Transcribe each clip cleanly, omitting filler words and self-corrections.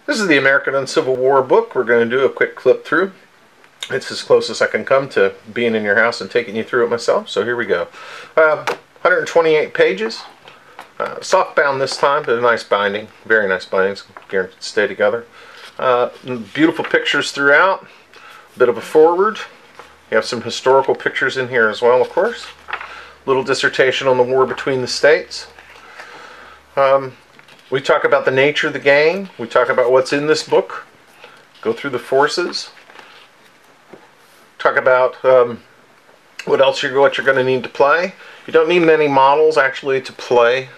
This is the American Uncivil War book. We're going to do a quick clip through. It's as close as I can come to being in your house and taking you through it myself. So here we go. 128 pages. Soft bound this time, but a nice binding. Very nice bindings. Guaranteed to stay together. Beautiful pictures throughout. A bit of a foreword. You have some historical pictures in here as well, of course. Little dissertation on the war between the states. We talk about the nature of the game. We talk about what's in this book. Go through the forces. Talk about what you're going to need to play. You don't need many models actually to play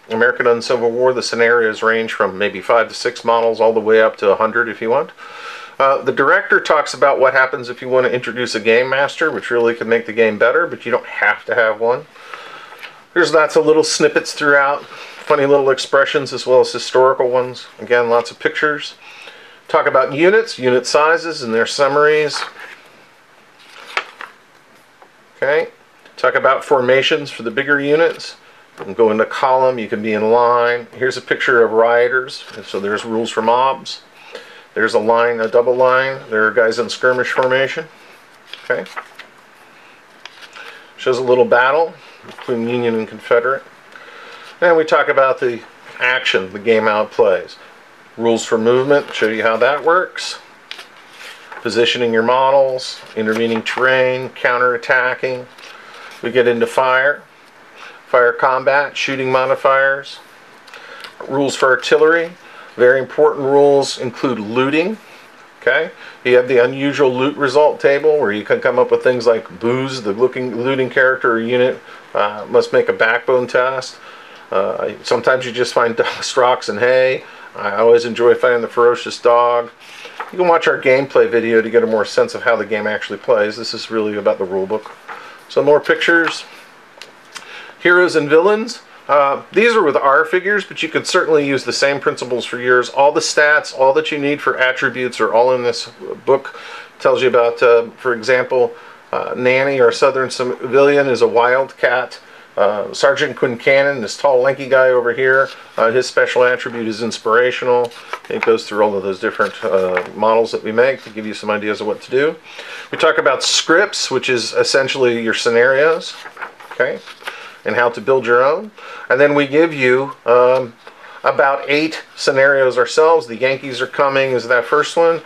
American Uncivil War. The scenarios range from maybe 5 to 6 models all the way up to 100 if you want. The director talks about what happens if you want to introduce a game master, which really can make the game better, but you don't have to have one. There's lots of little snippets throughout, funny little expressions as well as historical ones. Again, lots of pictures. Talk about units, unit sizes, and their summaries. Okay. Talk about formations for the bigger units. You can go into column, you can be in line. Here's a picture of rioters. So there's rules for mobs. There's a line, a double line. There are guys in skirmish formation. Okay. Shows a little battle between Union and Confederate. And we talk about the action, the game how it plays. Rules for movement, show you how that works. Positioning your models, intervening terrain, counter-attacking. We get into fire combat, shooting modifiers. Rules for artillery. Very important rules include looting. Okay, you have the unusual loot result table where you can come up with things like booze. The looting character or unit must make a backbone test. Sometimes you just find dust, rocks, and hay. I always enjoy finding the ferocious dog. You can watch our gameplay video to get a more sense of how the game actually plays. This is really about the rulebook. Some more pictures. Heroes and villains. These are with R figures, but you could certainly use the same principles for yours. All the stats, all that you need for attributes are all in this book. It tells you about, for example, Nanny, our Southern civilian, is a wildcat. Sergeant Quincannon, this tall lanky guy over here, his special attribute is inspirational. It goes through all of those different models that we make to give you some ideas of what to do. We talk about scripts, which is essentially your scenarios, okay, and how to build your own. And then we give you about 8 scenarios ourselves. The Yankees are coming is that first one.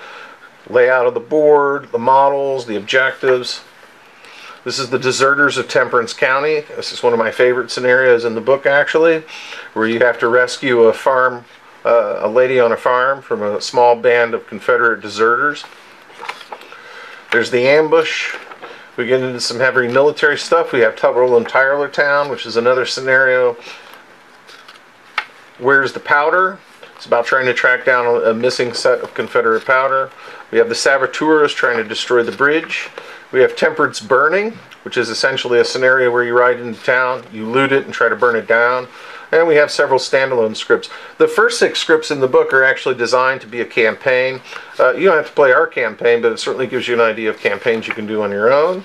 Layout of the board, the models, the objectives. This is the Deserters of Temperance County. This is one of my favorite scenarios in the book, actually, where you have to rescue a lady on a farm from a small band of Confederate deserters. There's the ambush. We get into some heavy military stuff. We have Tubberell and Tylertown, which is another scenario. Where's the powder? It's about trying to track down a missing set of Confederate powder. We have the saboteurs trying to destroy the bridge. We have Temperance Burning, which is essentially a scenario where you ride into town, you loot it, and try to burn it down. And we have several standalone scripts. The first 6 scripts in the book are actually designed to be a campaign. You don't have to play our campaign, but it certainly gives you an idea of campaigns you can do on your own.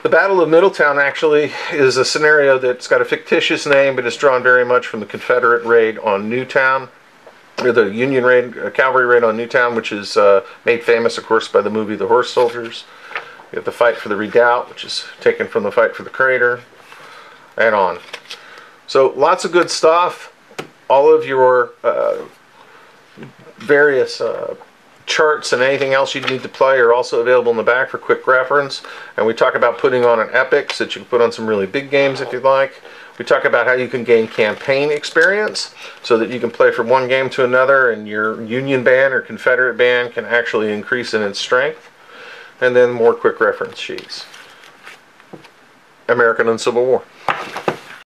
The Battle of Middletown actually is a scenario that's got a fictitious name, but it's drawn very much from the Confederate raid on Newtown, or the Union raid, cavalry raid on Newtown, which is made famous, of course, by the movie The Horse Soldiers. We have the Fight for the Redoubt, which is taken from the Fight for the Crater, and on. So lots of good stuff. All of your various charts and anything else you need to play are also available in the back for quick reference. And we talk about putting on an epic so that you can put on some really big games if you'd like. We talk about how you can gain campaign experience so that you can play from one game to another and your Union band or Confederate band can actually increase in its strength. And then more quick reference sheets. American Uncivil War.